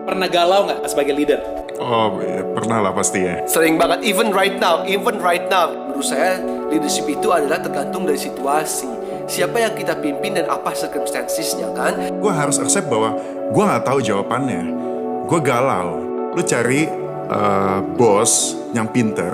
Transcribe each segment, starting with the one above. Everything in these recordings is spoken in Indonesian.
Pernah galau nggak sebagai leader? Oh, pernah lah pasti ya. Sering banget, even right now. Menurut saya leadership itu adalah tergantung dari situasi. Siapa yang kita pimpin dan apa circumstancesnya kan. Gue harus accept bahwa gue gak tahu jawabannya. Gue galau. Lu cari bos yang pinter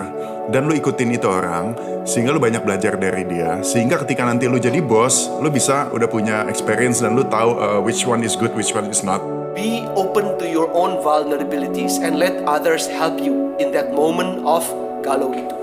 dan lu ikutin itu orang, sehingga lu banyak belajar dari dia, sehingga ketika nanti lu jadi bos, lu bisa udah punya experience dan lu tahu which one is good, which one is not. Be open to your own vulnerabilities and let others help you in that moment of galau itu.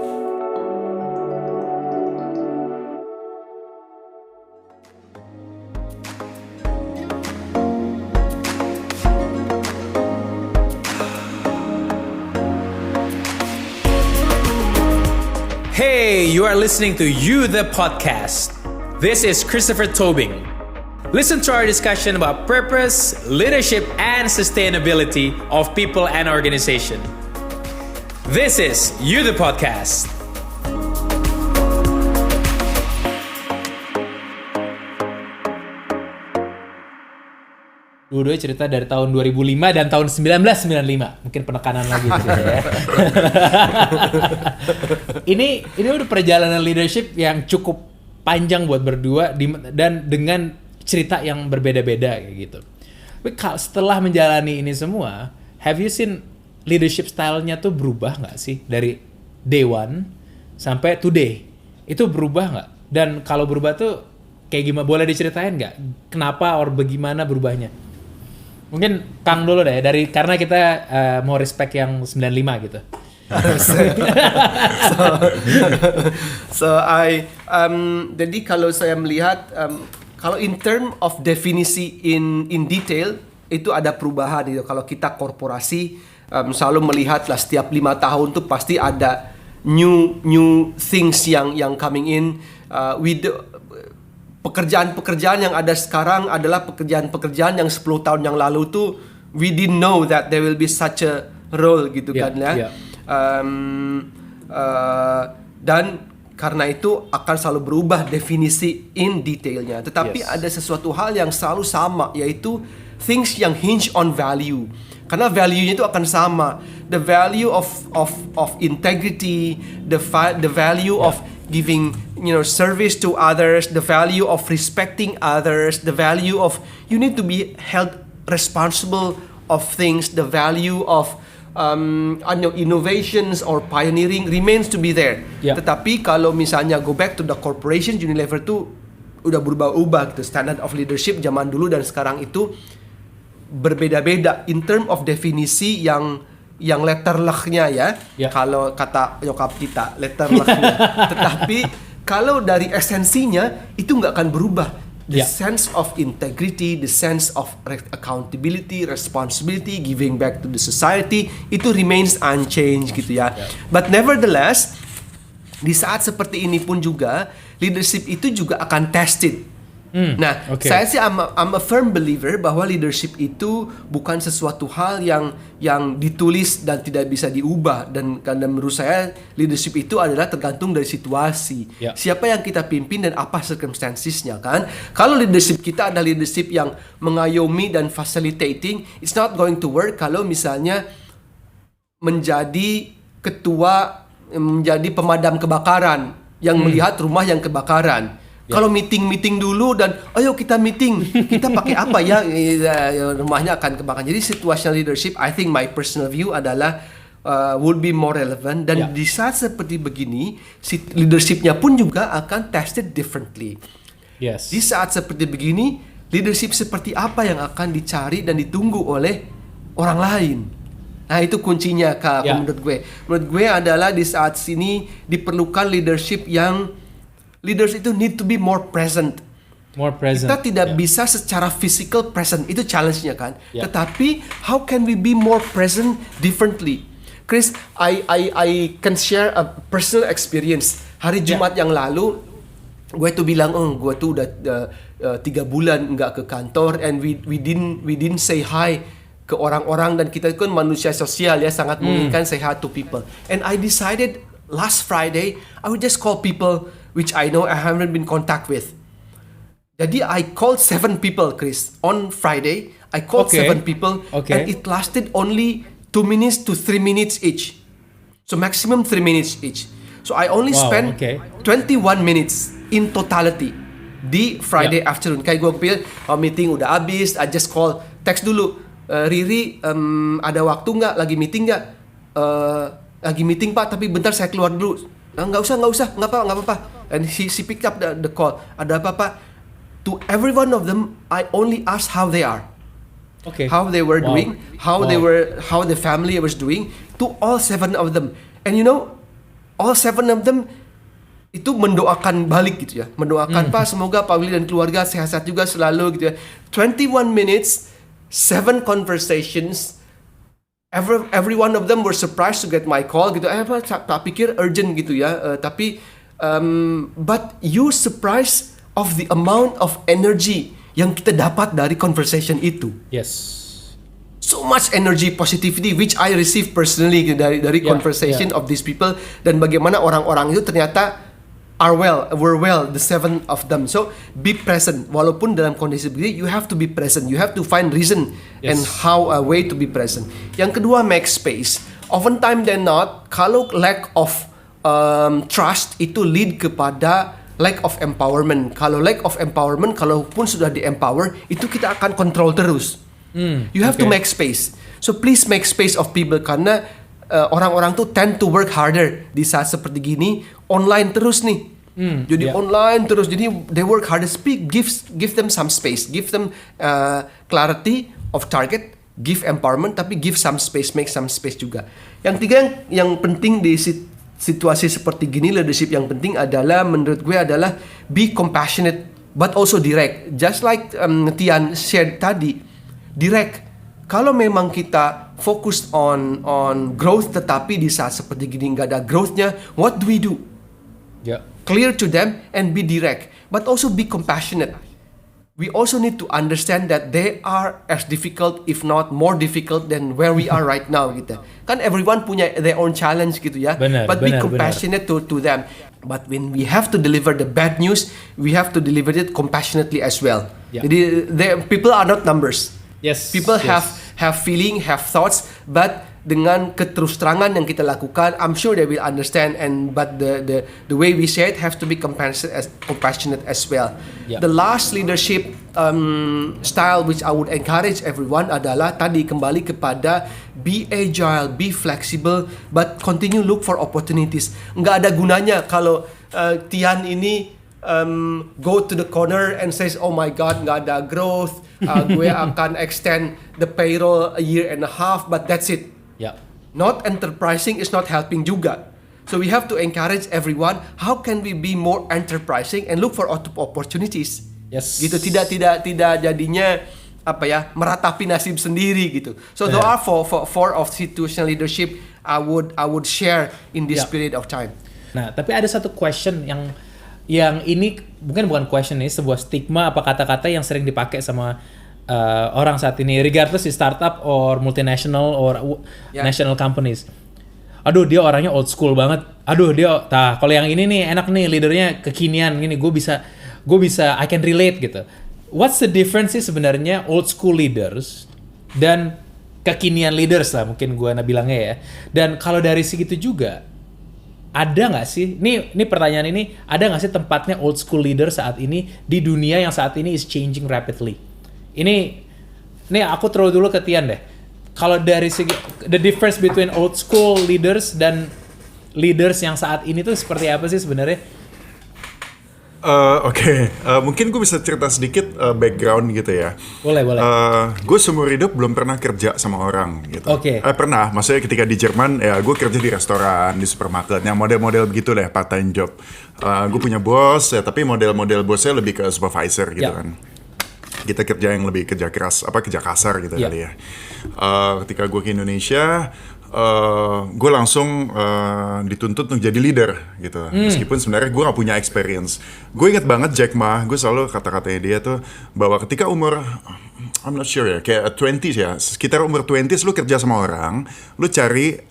Hey, you are listening to You The Podcast. This is Christopher Tobing. Listen to our discussion about purpose, leadership, and sustainability of people and organization. This is You The Podcast. Dua-duanya cerita dari tahun 2005 dan tahun 1995. Mungkin penekanan lagi ya. Ini udah perjalanan leadership yang cukup panjang buat berdua dan dengan cerita yang berbeda-beda kayak gitu. Tapi setelah menjalani ini semua, have you seen leadership style-nya tuh berubah nggak sih dari day one sampai today? Itu berubah nggak? Dan kalau berubah tuh kayak gimana? Boleh diceritain nggak? Kenapa or bagaimana berubahnya? Mungkin Kang dulu deh, karena kita mau respect yang 95 gitu. Jadi kalau saya melihat kalau in term of definisi in detail itu ada perubahan gitu. Kalau kita korporasi selalu melihat lah setiap 5 tahun tuh pasti ada new things yang coming in with pekerjaan-pekerjaan yang ada sekarang adalah pekerjaan-pekerjaan yang 10 tahun yang lalu tuh we didn't know that there will be such a role gitu kan ya. Dan karena itu akan selalu berubah definisi in detailnya. Tetapi ada sesuatu hal yang selalu sama, yaitu things yang hinge on value. Karena value-nya itu akan sama. The value of integrity, the value of giving service to others, the value of respecting others, the value of you need to be held responsible of things, the value of innovations or pioneering remains to be there. Tetapi kalau misalnya go back to the corporation, Unilever tuh udah berubah-ubah gitu. Standard of leadership zaman dulu dan sekarang itu berbeda-beda in term of definisi yang letter luck-nya ya. Kalau kata nyokap kita letter luck-nya. Tetapi kalau dari esensinya itu nggak akan berubah. The sense of integrity, the sense of accountability, responsibility, giving back to the society, itu remains unchanged gitu ya. But nevertheless, di saat seperti ini pun juga, leadership itu juga akan tested. Saya sih I'm a firm believer bahwa leadership itu bukan sesuatu hal yang ditulis dan tidak bisa diubah, dan karena menurut saya leadership itu adalah tergantung dari situasi. Siapa yang kita pimpin dan apa circumstancesnya kan. Kalau leadership kita ada leadership yang mengayomi dan facilitating, it's not going to work kalau misalnya menjadi ketua, menjadi pemadam kebakaran yang melihat rumah yang kebakaran. Kalau meeting dulu dan ayo kita meeting, kita pakai apa ya, rumahnya akan kebakaran. Jadi situational leadership, I think my personal view adalah would be more relevant. Dan di saat seperti begini, leadershipnya pun juga akan tested differently. Di saat seperti begini, leadership seperti apa yang akan dicari dan ditunggu oleh orang lain. Nah itu kuncinya Kak, menurut gue. Menurut gue adalah di saat sini diperlukan leadership yang leaders itu need to be more present. Kita tidak bisa secara physical present, itu challenge-nya kan. Tetapi how can we be more present differently? Chris, I can share a personal experience. Hari Jumat yang lalu, gue tuh bilang, gue tuh udah 3 bulan nggak ke kantor, and we didn't say hi ke orang-orang, dan kita kan manusia sosial ya, sangat menginginkan say hi to people. And I decided last Friday I would just call people which I know I haven't been in contact with. Jadi I called 7 people, Chris. On Friday, I called Okay. 7 people, Okay. and it lasted only 2 minutes to 3 minutes each. So maximum 3 minutes each. So I only Wow, spent okay. 21 minutes in totality di Friday afternoon. Kayak gue pikir meeting udah habis, I just call, text dulu, Riri ada waktu nggak? Lagi meeting nggak? Lagi meeting Pak, tapi bentar saya keluar dulu. Nggak usah, nggak apa-apa. And she picked up the call. Ada apa Pak? To every one of them, I only asked how they are. Okay. How they were Wow. doing, how the family was doing, to all 7 of them. And you know, all 7 of them itu mendoakan balik gitu ya. Mendoakan Pak, semoga Pak Willy dan keluarga sehat-sehat juga selalu gitu ya. 21 minutes, 7 conversations. Every one of them were surprised to get my call gitu. Apa tak pikir urgent gitu ya. Tapi but you surprised of the amount of energy yang kita dapat dari conversation itu. Yes. So much energy, positivity which I receive personally dari Yeah, conversation of these people, dan bagaimana orang-orang itu ternyata were well, the 7 of them. So be present. Walaupun dalam kondisi begini, you have to be present. You have to find reason and how a way to be present. Yang kedua, make space. Oftentimes than not, kalau lack of trust itu lead kepada lack of empowerment. Kalau lack of empowerment, kalaupun sudah di-empower, itu kita akan control terus. You have to make space. So please make space of people, karena orang-orang tuh tend to work harder di saat seperti gini, online terus nih. Jadi online terus, jadi they work harder. Give them some space, give them clarity of target, give empowerment, tapi give some space, make some space juga. Yang tiga yang penting di situasi seperti gini, leadership yang penting adalah menurut gue adalah be compassionate but also direct. Just like Tian shared tadi, direct. Kalau memang kita fokus on growth, tetapi di saat seperti gini nggak ada growthnya, what do we do? Yeah. Clear to them and be direct, but also be compassionate. We also need to understand that they are as difficult, if not more difficult than where we are right now gitu. Kan everyone punya their own challenge gitu ya. But be compassionate to them. But when we have to deliver the bad news, we have to deliver it compassionately as well. Yeah. Jadi people are not numbers. Yes. People have feeling, have thoughts, but dengan keterus terangan yang kita lakukan, I'm sure they will understand. But the way we say it has to be compassionate as well. Yeah. The last leadership style which I would encourage everyone adalah tadi kembali kepada be agile, be flexible, but continue look for opportunities. Nggak ada gunanya kalau Tian ini go to the corner and says, oh my God, nggak ada growth, gue akan extend the payroll a year and a half, but that's it. Yeah. Not enterprising is not helping juga. So we have to encourage everyone, how can we be more enterprising and look for opportunities. Yes. Gitu, tidak jadinya apa ya, meratapi nasib sendiri gitu. So there are four of situational leadership I would share in this period of time. Nah, tapi ada satu question yang ini bukan question, ini sebuah stigma apa kata-kata yang sering dipakai sama orang saat ini, regardless di startup or multinational or national companies. Aduh, dia orangnya old school banget. Aduh, kalau yang ini nih enak nih, leadernya kekinian gini, gue bisa I can relate gitu. What's the difference sih sebenarnya old school leaders dan kekinian leaders lah mungkin gue bilangnya ya. Dan kalau dari segitu juga ada nggak sih? Ini pertanyaan ini, ada nggak sih tempatnya old school leader saat ini di dunia yang saat ini is changing rapidly? Ini aku throw dulu ke Tian deh. Kalau dari segi the difference between old school leaders dan leaders yang saat ini tuh seperti apa sih sebenarnya? Oke. Mungkin gue bisa cerita sedikit background gitu ya. Boleh. Gue seumur hidup belum pernah kerja sama orang gitu. Oke. Pernah, maksudnya ketika di Jerman ya gue kerja di restoran, di supermarket, yang model-model begitu deh, part time job. Gue punya bos ya, tapi model-model bosnya lebih ke supervisor gitu kan. Kita kerja yang lebih kerja kasar gitu kali ya. Ketika gue ke Indonesia, gue langsung dituntut untuk jadi leader gitu. Meskipun sebenarnya gue gak punya experience. Gue inget banget Jack Ma, gue selalu kata-katanya dia tuh bahwa ketika umur, I'm not sure ya, kayak 20s ya, sekitar umur 20s lu kerja sama orang, lu cari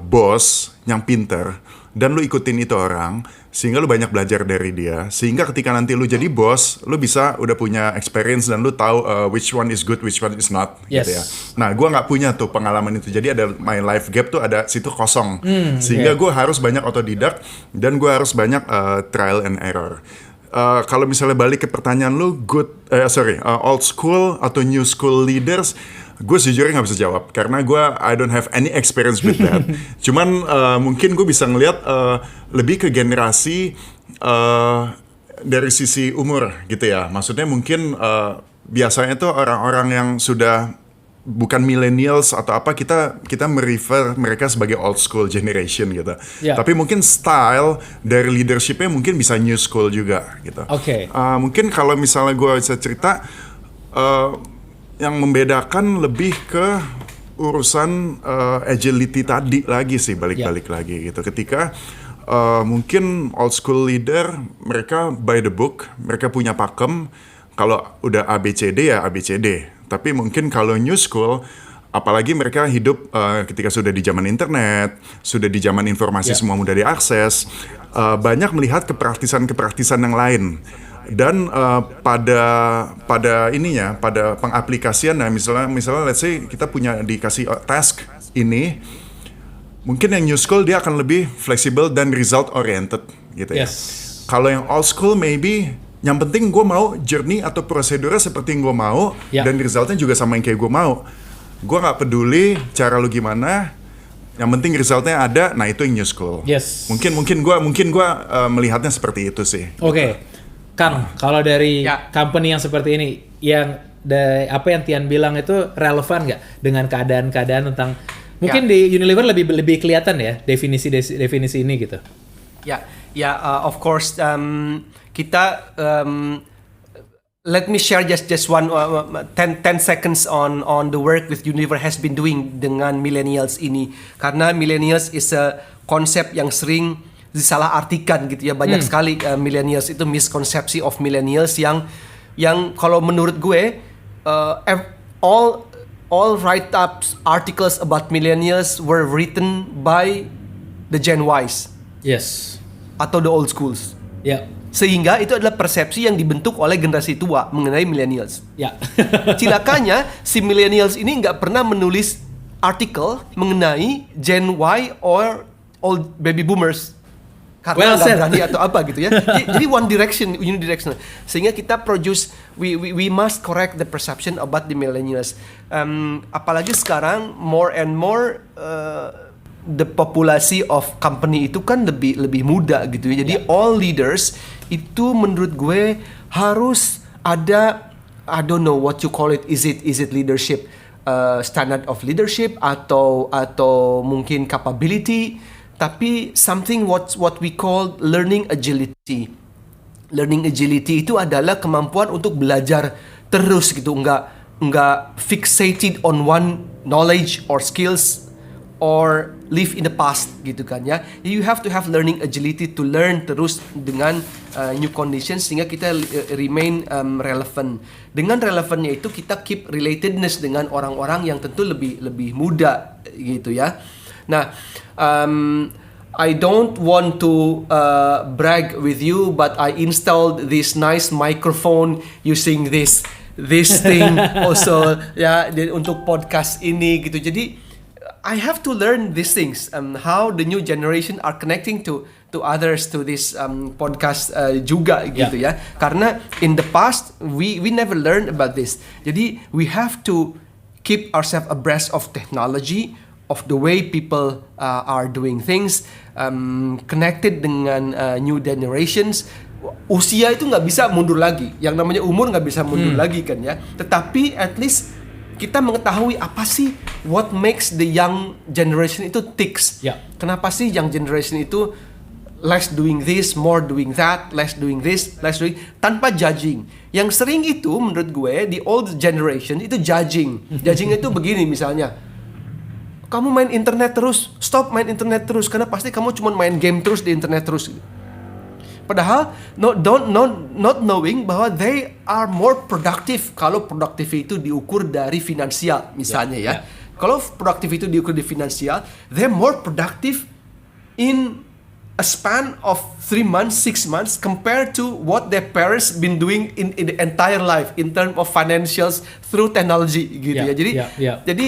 bos yang pinter dan lu ikutin itu orang, sehingga lu banyak belajar dari dia, sehingga ketika nanti lu jadi bos, lu bisa udah punya experience dan lu tahu which one is good, which one is not, gitu ya. Nah, gue nggak punya tuh pengalaman itu, jadi ada my life gap tuh ada situ kosong, sehingga gue harus banyak otodidak dan gue harus banyak trial and error. Kalau misalnya balik ke pertanyaan lu, old school atau new school leaders, gue sejujurnya nggak bisa jawab karena I don't have any experience with that. Cuman mungkin gue bisa ngelihat lebih ke generasi dari sisi umur gitu ya. Maksudnya mungkin biasanya tuh orang-orang yang sudah bukan millennials atau apa, kita merefer mereka sebagai old school generation gitu. Tapi mungkin style dari leadershipnya mungkin bisa new school juga gitu. Mungkin kalau misalnya gue bisa cerita, yang membedakan lebih ke urusan agility tadi lagi sih, balik-balik lagi gitu. Ketika mungkin old school leader, mereka by the book, mereka punya pakem, kalau udah ABCD ya ABCD. Tapi mungkin kalau new school, apalagi mereka hidup ketika sudah di zaman internet, sudah di zaman informasi semua mudah diakses, banyak melihat kepraktisan yang lain. Dan pada pengaplikasian, nah misalnya let's say kita dikasih task ini, mungkin yang new school dia akan lebih fleksibel dan result oriented gitu ya. Kalau yang old school maybe yang penting gue mau journey atau prosedurnya seperti yang gue mau, dan resultnya juga sama yang kayak gue mau. Gue nggak peduli cara lu gimana, yang penting resultnya ada. Nah itu yang new school. Mungkin gue melihatnya seperti itu sih. Kang, kalau dari company yang seperti ini, apa yang Tian bilang itu relevan nggak dengan keadaan-keadaan tentang mungkin di Unilever lebih kelihatan ya definisi ini gitu? Of course, kita let me share just one 10 seconds on the work with Unilever has been doing dengan millennials ini, karena millennials is a konsep yang sering disalahartikan gitu ya. Banyak sekali millennials itu miskonsepsi of millennials yang kalau menurut gue all write-ups articles about millennials were written by the Gen Ys atau the old schools. Sehingga itu adalah persepsi yang dibentuk oleh generasi tua mengenai millennials. Cilakanya si millennials ini nggak pernah menulis artikel mengenai Gen Y or old baby boomers. Karena nggak berani atau apa gitu ya. Jadi unidirectional. Sehingga kita we must correct the perception about the millennials. Apalagi sekarang more and more the populasi of company itu kan lebih muda gitu ya. Jadi all leaders itu menurut gue harus ada, I don't know what you call it. Is it leadership, standard of leadership atau mungkin capability? Tapi something what we call learning agility. Learning agility itu adalah kemampuan untuk belajar terus gitu, nggak fixated on one knowledge or skills or live in the past gitu kan ya. You have to have learning agility to learn terus dengan new conditions sehingga kita remain relevant. Dengan relevannya itu kita keep relatedness dengan orang-orang yang tentu lebih muda gitu ya. Nah, I don't want to brag with you, but I installed this nice microphone using this thing also ya untuk podcast ini gitu. Jadi I have to learn these things, how the new generation are connecting to others to this podcast juga gitu ya. Karena in the past we never learned about this. Jadi we have to keep ourselves abreast of technology, of the way people are doing things, connected dengan new generations. Usia itu nggak bisa mundur lagi. Yang namanya umur nggak bisa mundur lagi kan ya. Tetapi at least kita mengetahui apa sih what makes the young generation itu ticks. Kenapa sih young generation itu less doing this, more doing that, less doing this, less doing, tanpa judging. Yang sering itu menurut gue di old generation itu judging. Judging itu begini misalnya, kamu main internet terus, stop main internet terus, karena pasti kamu cuma main game terus di internet terus. Padahal not knowing bahwa they are more productive kalau produktif itu diukur dari finansial misalnya ya. Kalau produktif itu diukur di finansial, they're more productive in a span of 3 months, 6 months compared to what their parents been doing in the entire life in terms of financials through technology gitu Yeah, ya. Jadi yeah. jadi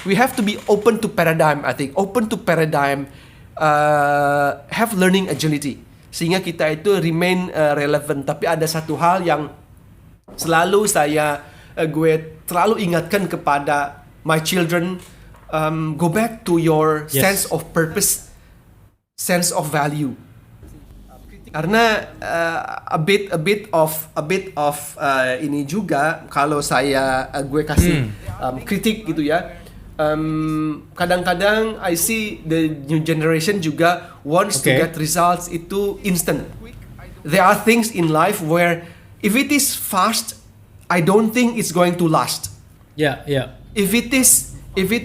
we have to be open to paradigm, I think. Open to paradigm, have learning agility sehingga kita itu remain relevant. Tapi ada satu hal yang selalu gue terlalu ingatkan kepada my children, go back to your Yes. sense of purpose, sense of value. Karena a bit of ini juga kalau gue kasih kritik gitu ya. Kadang-kadang I see the new generation juga wants to Okay. get results itu instant. There are things in life where if it is fast, I don't think it's going to last. Yeah. If it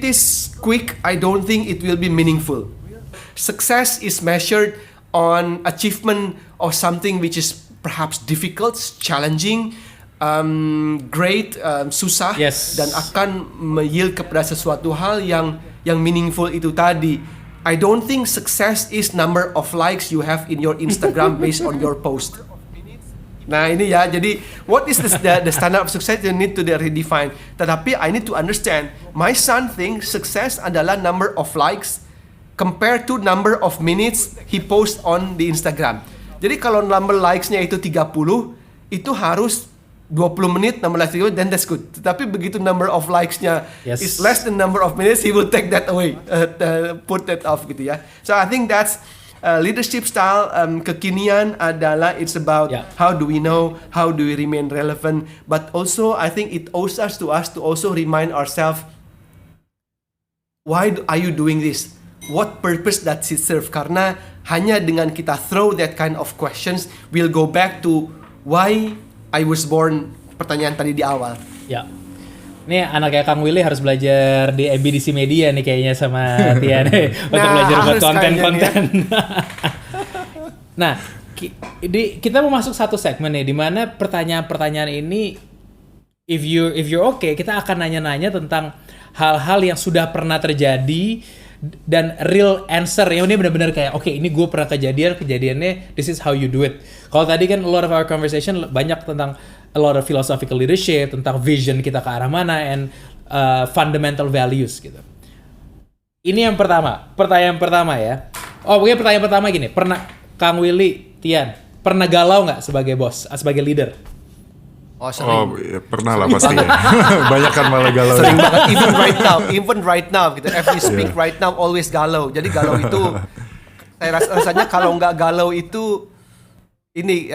is quick, I don't think it will be meaningful. Success is measured on achievement of something which is perhaps difficult, challenging, great, susah, Yes. dan akan yield kepada sesuatu hal yang meaningful itu tadi. I don't think success is number of likes you have in your Instagram based on your post. Nah ini ya, jadi what is the standard of success you need to redefine. Tetapi I need to understand, my son thinks success adalah number of likes compared to number of minutes he post on the Instagram. Jadi kalau number likes-nya itu 30, itu harus 20 menit, 16 then that's good. Tetapi begitu number of likes-nya Yes. is less than number of minutes, he will take that away, put that off gitu ya. So I think that's leadership style kekinian adalah it's about how do we know, how do we remain relevant, but also I think it owes us to also remind ourselves, why are you doing this? What purpose does it serve? Karena hanya dengan kita throw that kind of questions, we'll go back to why I was born, pertanyaan tadi di awal. Ya. Nih anaknya Kang Willy harus belajar di MBDC Media nih kayaknya sama Tian untuk belajar buat harus konten-konten. Nah, kita mau masuk satu segmen nih di mana pertanyaan-pertanyaan ini if you're okay, kita akan nanya-nanya tentang hal-hal yang sudah pernah terjadi dan real answer yang ini benar-benar kayak oke, ini gue pernah kejadiannya this is how you do it. Kalau tadi kan a lot of our conversation banyak tentang a lot of philosophical leadership, tentang vision kita ke arah mana and fundamental values gitu. Ini yang pertama, pertanyaan pertama ya. Oh, mungkin pertanyaan pertama gini, pernah Kang Willy, Tian, pernah galau nggak sebagai bos, sebagai leader? Oh, sering. Ya, pernah lah pasti ya. Banyak kan malah galau. Sering banget, even right now gitu. If we speak right now always galau. Jadi galau itu saya rasanya kalau nggak galau itu ini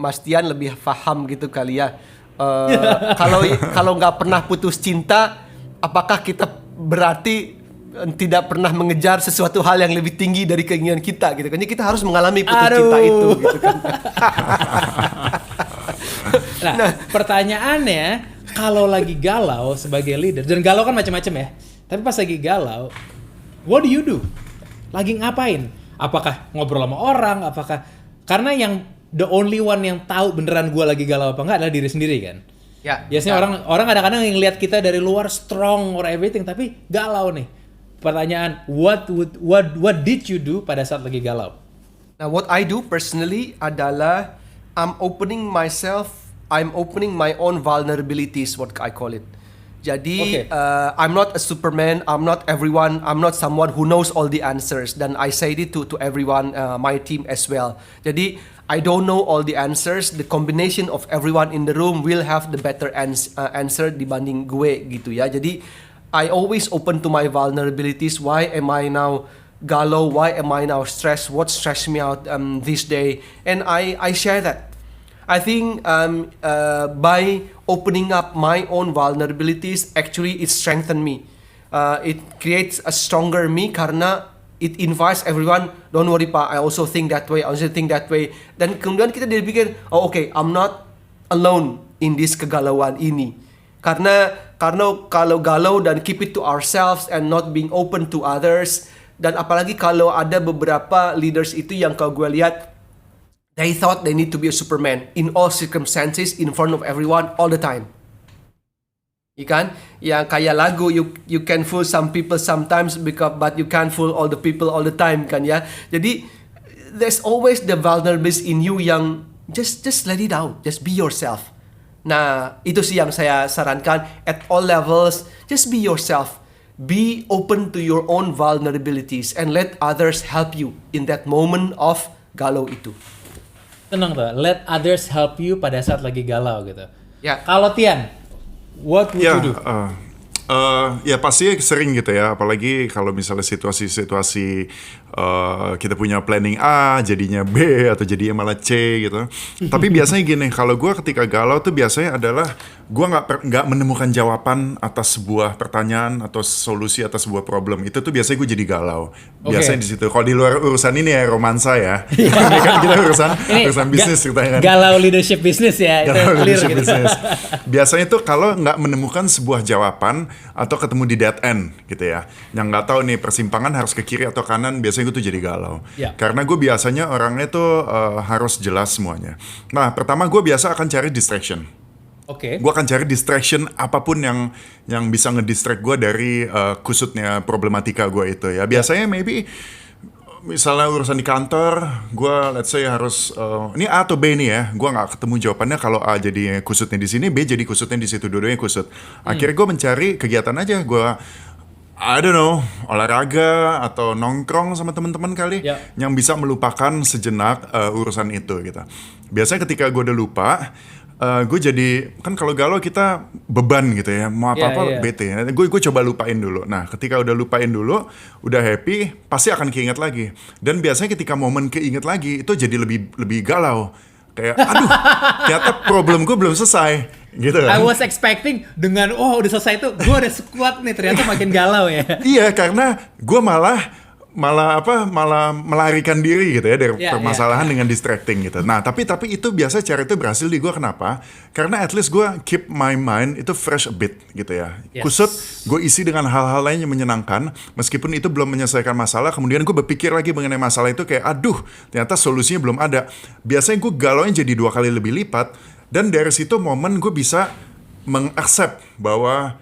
Mas Tian lebih paham gitu kali ya. Kalau nggak pernah putus cinta, apakah kita berarti tidak pernah mengejar sesuatu hal yang lebih tinggi dari keinginan kita gitu kan? Jadi kita harus mengalami putus cinta itu gitu kan. Nah, pertanyaannya kalau lagi galau sebagai leader, dan galau kan macam-macam ya. Tapi pas lagi galau, what do you do? Lagi ngapain? Apakah ngobrol sama orang? Apakah karena yang the only one yang tahu beneran gue lagi galau apa enggak adalah diri sendiri kan? Ya. Biasanya orang kadang-kadang yang lihat kita dari luar strong or everything, tapi galau nih. Pertanyaan, what did you do pada saat lagi galau? Now what I do personally adalah I'm opening my own vulnerabilities, what I call it. Jadi, I'm not a Superman, I'm not everyone, I'm not someone who knows all the answers. Dan I say it to everyone, my team as well. Jadi, I don't know all the answers. The combination of everyone in the room will have the better answer dibanding gue gitu ya. Jadi, I always open to my vulnerabilities. Why am I now galau? Why am I now stressed? What stressed me out this day? And I share that. I think by opening up my own vulnerabilities, actually it strengthened me. It creates a stronger me karena it invites everyone, don't worry Pak, I also think that way, I also think that way. Dan kemudian kita dipikir, oh okay, I'm not alone in this kegalauan ini. Karena kalau galau dan keep it to ourselves and not being open to others, dan apalagi kalau ada beberapa leaders itu yang kalau gue lihat, they thought they need to be a Superman in all circumstances, in front of everyone, all the time. Ikan, yang kayak lagu, you can fool some people sometimes, but you can't fool all the people all the time, kan ya. Jadi there's always the vulnerabilities in you yang just let it out, just be yourself. Nah, itu sih yang saya sarankan at all levels, just be yourself. Be open to your own vulnerabilities and let others help you in that moment of galau itu. Tenang tuh, let others help you pada saat lagi galau gitu. Ya. Kalau Tian, what would you do? Ya pasti sering gitu ya, apalagi kalau misalnya situasi-situasi kita punya planning A jadinya B atau jadinya malah C gitu. Tapi biasanya gini, kalau gue ketika galau tuh biasanya adalah gue nggak menemukan jawaban atas sebuah pertanyaan atau solusi atas sebuah problem. Itu tuh biasanya gue jadi galau. Biasanya di situ. Kalau di luar urusan ini ya romansa ya. Ini kan kita urusan bisnis ceritanya kan. Galau leadership bisnis ya. Galau itu clear leadership gitu. business. Biasanya tuh kalau nggak menemukan sebuah jawaban atau ketemu di dead end gitu ya, yang nggak tahu nih persimpangan harus ke kiri atau kanan, biasanya gue tuh jadi galau. Ya. Karena gue biasanya orangnya tuh harus jelas semuanya. Nah, pertama gue biasa akan cari distraction. Oke. Gue akan cari distraction apapun yang bisa ngedistract gue dari kusutnya problematika gue itu ya. Biasanya maybe misalnya urusan di kantor, gue let's say harus ini A atau B nih ya, gue nggak ketemu jawabannya. Kalau A jadi kusutnya di sini, B jadi kusutnya di situ, dua-duanya kusut. Akhirnya gue mencari kegiatan aja, gue I don't know, olahraga atau nongkrong sama teman-teman kali yang bisa melupakan sejenak urusan itu gitu. Biasanya ketika gue udah lupa, gue jadi kan kalau galau kita beban gitu ya, mau apa-apa bete ya. Gue coba lupain dulu. Nah, ketika udah lupain dulu, udah happy, pasti akan keinget lagi. Dan biasanya ketika momen keinget lagi itu jadi lebih galau. Kayak aduh, ternyata problem gue belum selesai gitu kan. I was expecting dengan udah selesai itu gue udah sekuat nih, ternyata makin galau ya. Iya, karena gue malah melarikan diri gitu ya dari permasalahan dengan distracting gitu. Nah, tapi itu biasa cara itu berhasil di gue. Kenapa? Karena at least gue keep my mind itu fresh a bit gitu ya. Kusut gue isi dengan hal-hal lain yang menyenangkan, meskipun itu belum menyelesaikan masalah. Kemudian gue berpikir lagi mengenai masalah itu kayak aduh, ternyata solusinya belum ada. Biasanya gue galaunya jadi 2 kali lebih lipat, dan dari situ momen gue bisa mengaccept bahwa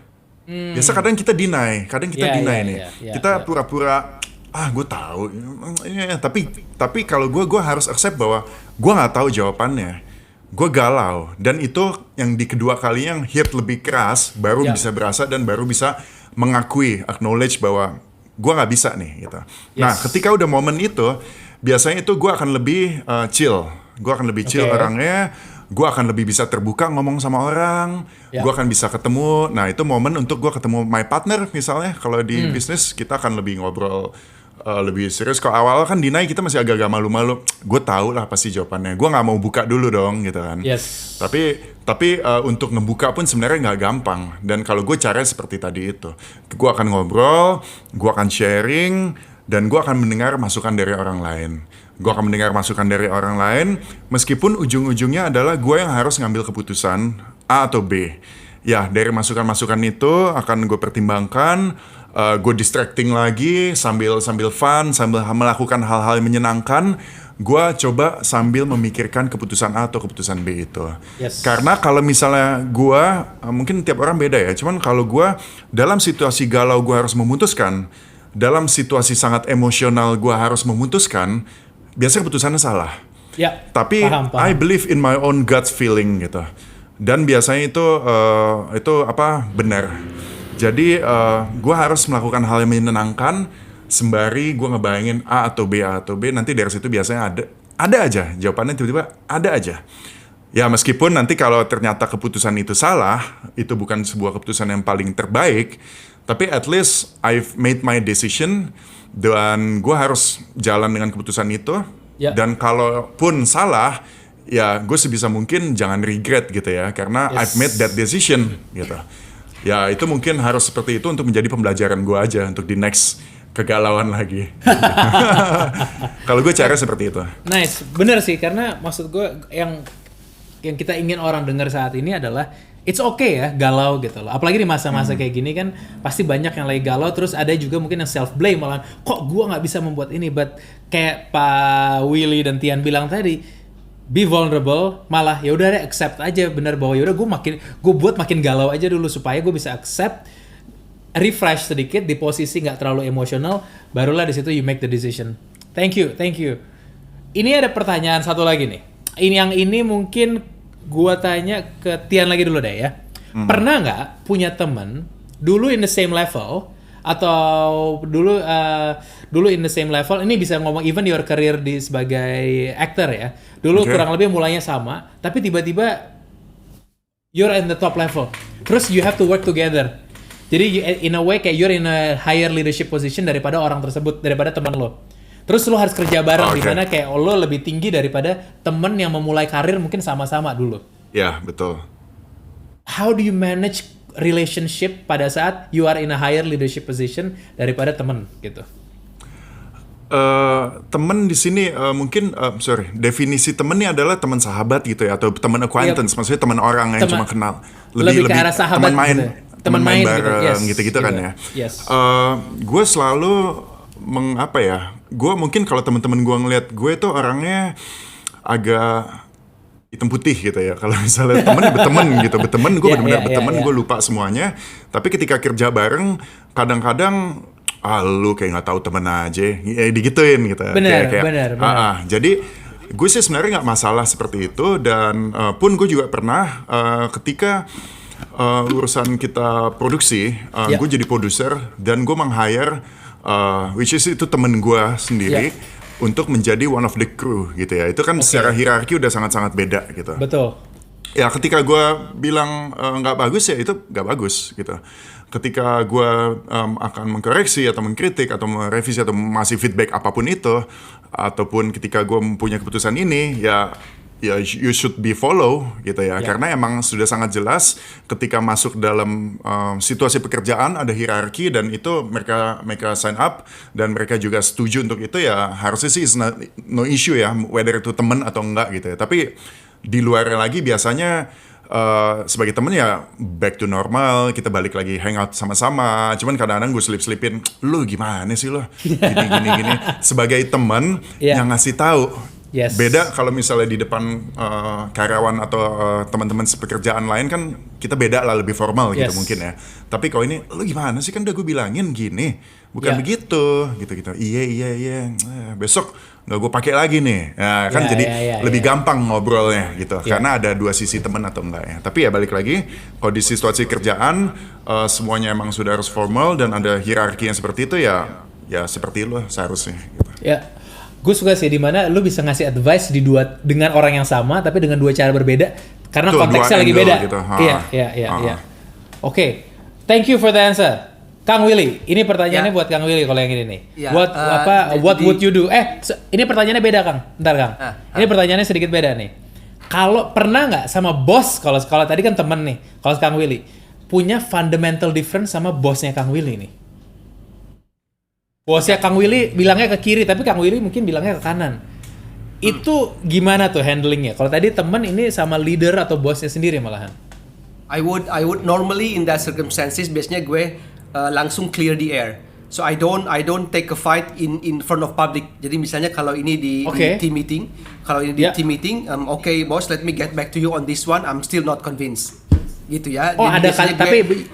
biasa kadang kita deny nih. Kita pura-pura gue tahu, tapi kalau gue harus accept bahwa gue nggak tahu jawabannya, gue galau, dan itu yang di kedua kali yang hit lebih keras, baru bisa berasa dan baru bisa mengakui, acknowledge bahwa gue nggak bisa nih gitu. Nah, ketika udah momen itu, biasanya itu gue akan lebih chill, orangnya. Gue akan lebih bisa terbuka ngomong sama orang, gue akan bisa ketemu. Nah, itu momen untuk gue ketemu my partner misalnya. Kalau di bisnis kita akan lebih ngobrol lebih serius. Kalau awal kan deny kita masih agak-agak malu-malu. Gue tahu lah pasti jawabannya. Gue nggak mau buka dulu dong gitu kan. Tapi untuk ngebuka pun sebenarnya nggak gampang. Dan kalau gue caranya seperti tadi itu, gue akan ngobrol, gue akan sharing, dan gue akan mendengar masukan dari orang lain. Meskipun ujung-ujungnya adalah gue yang harus ngambil keputusan A atau B. Ya, dari masukan-masukan itu akan gue pertimbangkan, gue distracting lagi sambil fun, sambil melakukan hal-hal yang menyenangkan. Gue coba sambil memikirkan keputusan A atau keputusan B itu. Karena kalau misalnya gue, mungkin tiap orang beda ya, cuman kalau gue dalam situasi galau gue harus memutuskan, dalam situasi sangat emosional gue harus memutuskan, biasanya keputusannya salah. Tapi paham. I believe in my own gut feeling gitu. Dan biasanya itu benar. Jadi gue harus melakukan hal yang menyenangkan sembari gue ngebayangin A atau B. Nanti dari situ biasanya ada aja jawabannya, tiba-tiba ada aja. Ya, meskipun nanti kalau ternyata keputusan itu salah, itu bukan sebuah keputusan yang paling terbaik, tapi at least I've made my decision. Dan gue harus jalan dengan keputusan itu. Dan kalaupun salah, ya gue sebisa mungkin jangan regret gitu ya. Karena I've made that decision gitu. Ya, itu mungkin harus seperti itu untuk menjadi pembelajaran gue aja untuk di next kegalauan lagi. Kalau gue cara seperti itu. Nice, bener sih. Karena maksud gue yang kita ingin orang dengar saat ini adalah it's okay ya galau gitu loh. Apalagi di masa-masa kayak gini kan pasti banyak yang lagi galau. Terus ada juga mungkin yang self blame, malah kok gue nggak bisa membuat ini. But kayak Pak Willy dan Tian bilang tadi, be vulnerable, malah ya udah deh accept aja bener bahwa ya udah gue buat makin galau aja dulu supaya gue bisa accept, refresh sedikit di posisi nggak terlalu emosional, barulah di situ you make the decision. Thank you. Ini ada pertanyaan satu lagi nih. Ini mungkin gua tanya ke Tian lagi dulu deh ya. Pernah nggak punya temen dulu in the same level atau dulu in the same level, ini bisa ngomong even your career di sebagai actor ya. Dulu kurang lebih mulainya sama, tapi tiba-tiba you're in the top level. Terus you have to work together. Jadi in a way kayak you're in a higher leadership position daripada orang tersebut, daripada teman lo. Terus lo harus kerja bareng di mana kayak lo lebih tinggi daripada temen yang memulai karir mungkin sama-sama dulu. Ya, betul. How do you manage relationship pada saat you are in a higher leadership position daripada temen gitu? Temen di sini mungkin definisi temennya adalah teman sahabat gitu ya, atau teman acquaintance, maksudnya teman orang yang cuma kenal, lebih ke arah sahabat teman main, gitu. Teman main bareng gitu kan ya. Yes. Gue selalu gue mungkin kalau teman-teman gue ngeliat gue tuh orangnya agak hitam putih gitu ya. Kalau misalnya temen berteman gue benar-benar berteman, gue lupa semuanya. Tapi ketika kerja bareng, kadang-kadang lu kayak nggak tahu temen aja, digituin gitu. Benar. Jadi gue sih sebenarnya nggak masalah seperti itu, dan pun gue juga pernah ketika urusan kita produksi, gue jadi produser dan gue meng-hire which is itu temen gue sendiri. Untuk menjadi one of the crew gitu ya. Itu kan secara hierarki udah sangat-sangat beda gitu. Betul. Ya ketika gue bilang nggak bagus ya itu nggak bagus gitu. Ketika gue akan mengkoreksi atau mengkritik atau merevisi atau masih feedback apapun itu, ataupun ketika gue mempunyai keputusan ini ya you should be follow gitu ya. Karena emang sudah sangat jelas ketika masuk dalam situasi pekerjaan ada hierarki, dan itu mereka sign up dan mereka juga setuju untuk itu, ya harusnya sih no issue ya whether itu temen atau enggak gitu ya. Tapi di luarnya lagi biasanya sebagai temen ya back to normal, kita balik lagi hangout sama-sama. Cuman kadang-kadang gue selip-selipin, lu gimana sih lo gini. Sebagai temen yang ngasih tahu. Yes. Beda kalau misalnya di depan karyawan atau teman-teman sepekerjaan lain kan kita beda lah, lebih formal gitu mungkin ya. Tapi kalau ini, lu gimana sih, kan udah gue bilangin gini, bukan begitu, gitu. Iya. Besok nggak gue pakai lagi nih. Nah, kan jadi lebih gampang ngobrolnya gitu. Karena ada dua sisi teman atau enggak ya. Tapi ya balik lagi, kalau di situasi kerjaan semuanya emang sudah harus formal dan ada hierarki yang seperti itu ya seperti itu seharusnya. Gitu. Ya. Gue suka sih dimana lu bisa ngasih advice dengan orang yang sama tapi dengan dua cara berbeda karena konteksnya lagi beda. Gitu. Iya. Oke. Thank you for the answer. Kang Willy, ini pertanyaannya buat Kang Willy kalau yang ini nih. What would you do? Ini pertanyaannya beda, Kang. Bentar, Kang. Ini pertanyaannya sedikit beda nih. Kalau pernah nggak sama bos, kalau tadi kan temen nih, kalau Kang Willy punya fundamental difference sama bosnya Kang Willy nih. Bosnya Kang Willy bilangnya ke kiri, tapi Kang Willy mungkin bilangnya ke kanan. Itu gimana tuh handlingnya? Kalau tadi teman ini sama leader atau bosnya sendiri malahan. I would normally in that circumstances biasanya gue langsung clear the air. So I don't take a fight in front of public. Jadi misalnya kalau ini di team meeting, team meeting, okay boss, let me get back to you on this one. I'm still not convinced. Gitu ya. Oh, jadi ada kan, tapi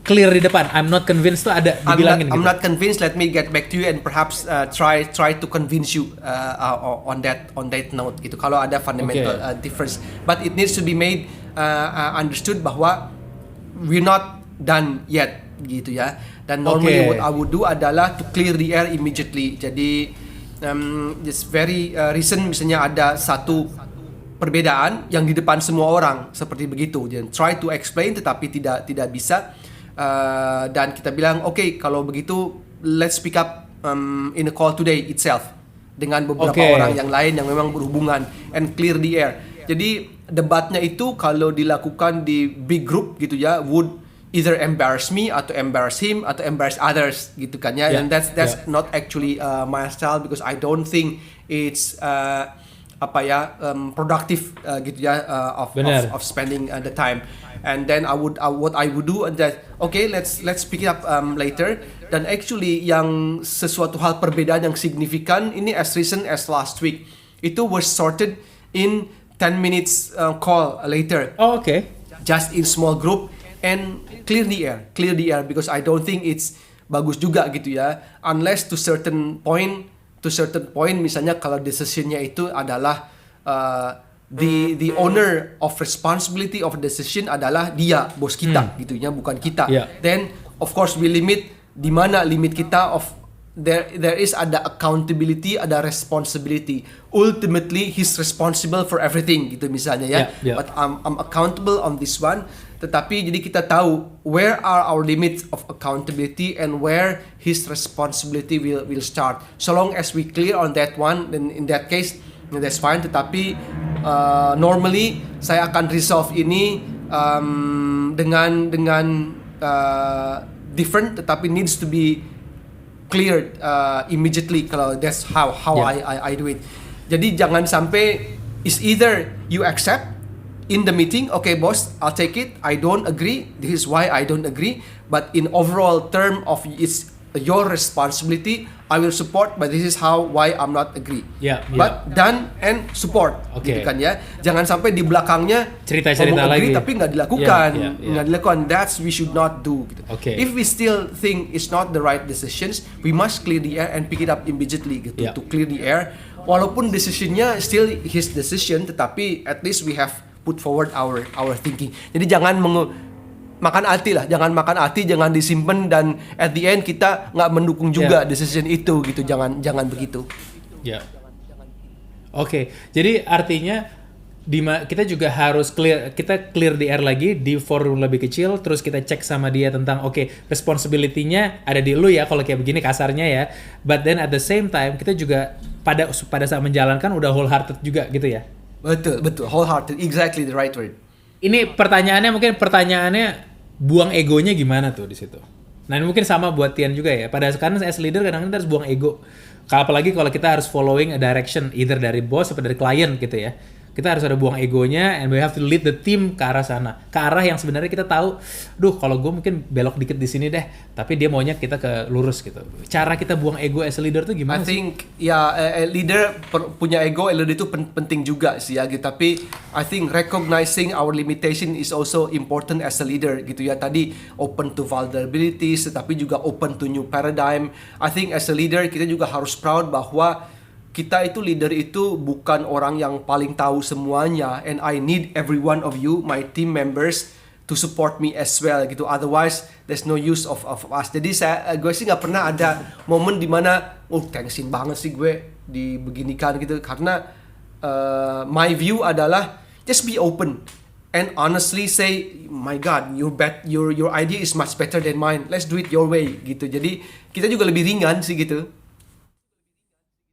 clear di depan. I'm not convinced tuh ada dibilangin I'm not convinced. Let me get back to you and perhaps try to convince you on that note gitu. Kalau ada fundamental difference, but it needs to be made understood bahwa we're not done yet gitu ya. Dan normally what I would do adalah to clear the air immediately. Jadi just very recent misalnya ada satu perbedaan yang di depan semua orang seperti begitu. Dan try to explain tetapi tidak bisa. Dan kita bilang kalau begitu let's pick up in a call today itself dengan beberapa orang yang lain yang memang berhubungan and clear the air. Jadi debatnya itu kalau dilakukan di big group gitu ya would either embarrass me atau embarrass him atau embarrass others gitu kan ya. And that's not actually my style because I don't think it's productive gitu ya of spending the time. And then what I would do that let's pick it up later. Dan actually yang sesuatu hal perbedaan yang signifikan ini as recent as last week itu was sorted in 10 minutes call later. Just in small group and clear the air because I don't think it's bagus juga gitu ya unless to certain point to certain point, misalnya kalau decisionnya itu adalah the owner of responsibility of decision adalah dia, bos kita gitu ya, bukan kita. Yeah. Then of course we limit di mana limit kita of there is ada accountability, ada responsibility. Ultimately he's responsible for everything gitu misalnya ya. Yeah. But I'm accountable on this one. Tetapi jadi kita tahu where are our limits of accountability and where his responsibility will start. So long as we clear on that one, then in that case that's fine. Tetapi normally saya akan resolve ini dengan different, tetapi needs to be cleared immediately. Kalau that's how I do it. Jadi jangan sampai is either you accept in the meeting, okay boss, I'll take it. I don't agree. This is why I don't agree. But in overall term of it's your responsibility, I will support. But this is why I'm not agree. Yeah. But done and support. Okay. Gitu kan ya. Jangan sampai di belakangnya Cerita-cerita ngomong agree lagi. tapi nggak dilakukan. Yeah. Nggak dilakukan. That's we should not do. Gitu. Okay. If we still think it's not the right decisions, we must clear the air and pick it up immediately gitu. Yeah. To clear the air. Walaupun decisionnya still his decision, tetapi at least we have put forward our thinking. Jadi jangan makan hati lah, jangan makan hati, jangan disimpan dan at the end kita nggak mendukung juga decision itu gitu. Jangan begitu. Ya. Oke, jadi artinya kita juga harus clear the air lagi di forum lebih kecil, terus kita cek sama dia tentang responsibility-nya ada di lu ya kalau kayak begini kasarnya ya. But then at the same time kita juga pada saat menjalankan udah wholehearted juga gitu ya. Betul, wholehearted, exactly the right word. Ini pertanyaannya buang egonya gimana tuh di situ. Nah ini mungkin sama buat Tian juga ya. Pada sekarang as leader kadang-kadang kita harus buang ego. Apalagi kalau kita harus following a direction either dari bos atau dari klien gitu ya. Kita harus ada buang egonya and we have to lead the team ke arah sana. Ke arah yang sebenarnya kita tahu, kalau gue mungkin belok dikit di sini deh, tapi dia maunya kita ke lurus gitu. Cara kita buang ego as a leader tuh gimana sih? I think leader punya ego, leader itu penting juga sih ya gitu. Tapi I think recognizing our limitation is also important as a leader gitu ya. Tadi open to vulnerabilities, tetapi juga open to new paradigm. I think as a leader kita juga harus proud bahwa kita itu leader itu bukan orang yang paling tahu semuanya, and I need every one of you, my team members, to support me as well gitu. Otherwise there's no use of us. Jadi gue sih nggak pernah ada momen dimana thanksin banget sih gue dibeginikan gitu, karena my view adalah just be open and honestly say, my God, your idea is much better than mine. Let's do it your way gitu. Jadi kita juga lebih ringan sih gitu.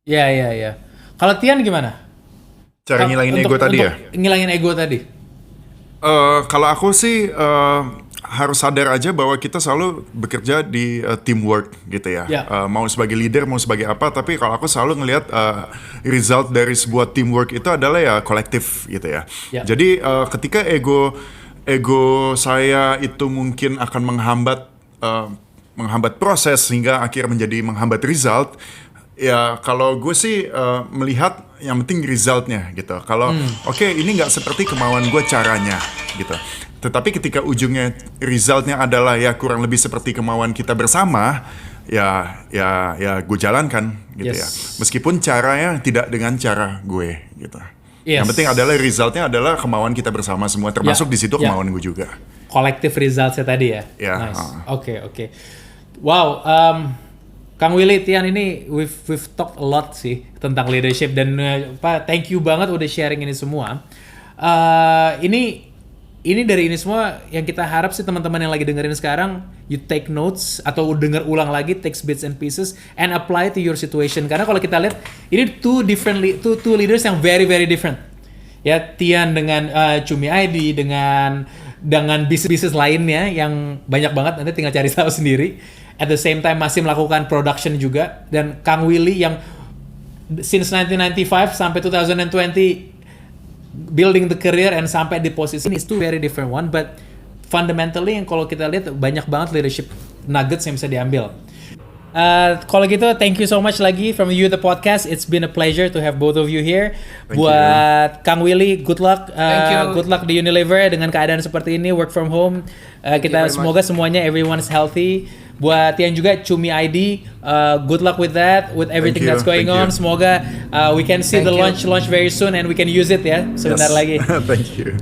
Ya. Kalau Tian gimana? Cara ngilangin ego tadi ya? Ngilangin ego tadi. Kalau aku sih harus sadar aja bahwa kita selalu bekerja di teamwork gitu ya. Mau sebagai leader, mau sebagai apa, tapi kalau aku selalu ngelihat result dari sebuah teamwork itu adalah ya kolektif gitu ya. Jadi ketika ego saya itu mungkin akan menghambat proses sehingga akhirnya menjadi menghambat result. Ya kalau gue sih melihat yang penting resultnya gitu. Kalau ini nggak seperti kemauan gue caranya gitu. Tetapi ketika ujungnya resultnya adalah ya kurang lebih seperti kemauan kita bersama, ya gue jalankan gitu ya. Meskipun caranya tidak dengan cara gue gitu. Yang penting adalah resultnya adalah kemauan kita bersama semua, termasuk di situ kemauan gue juga. Collective results-nya tadi ya. Nice. Oke. Wow. Kang Willy, Tian, ini we've talked a lot sih tentang leadership dan thank you banget udah sharing ini semua. Ini dari ini semua yang kita harap sih teman-teman yang lagi dengerin sekarang, you take notes atau denger ulang lagi, take bits and pieces and apply to your situation. Karena kalau kita lihat ini two leaders yang very very different. Ya, Tian dengan Cumi ID dengan bisnis lainnya yang banyak banget, nanti tinggal cari tahu sendiri. At the same time masih melakukan production juga, dan Kang Willy yang since 1995 sampai 2020 building the career and sampai di posisi ini, itu very different one, but fundamentally yang kalau kita lihat banyak banget leadership nuggets yang bisa diambil. Kalau gitu, thank you so much lagi from You The Podcast. It's been a pleasure to have both of you here. Buat Kang Willy, good luck. Good luck di Unilever dengan keadaan seperti ini, work from home. Kita semoga semuanya everyone is healthy. Buat Tian juga Cumi ID, good luck with that, with everything Thank you, that's going thank on. you. Semoga we can see Thank the you. launch very soon and we can use it ya sebentar Yes. lagi. Thank you.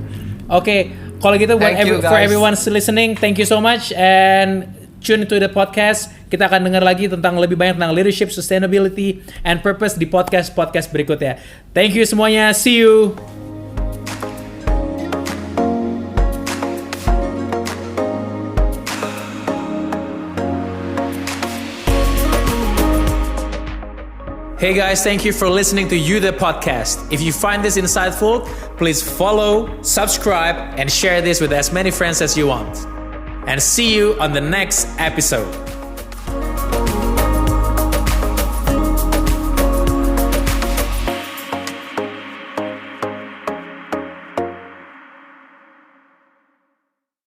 Oke, kalau gitu buat Thank you, for guys. everyone still listening, thank you so much and tune into the podcast. Kita akan dengar lagi tentang lebih banyak tentang leadership, sustainability, and purpose di podcast berikutnya. Thank you semuanya. See you. Hey guys, thank you for listening to You The Podcast. If you find this insightful, please follow, subscribe, and share this with as many friends as you want. And see you on the next episode.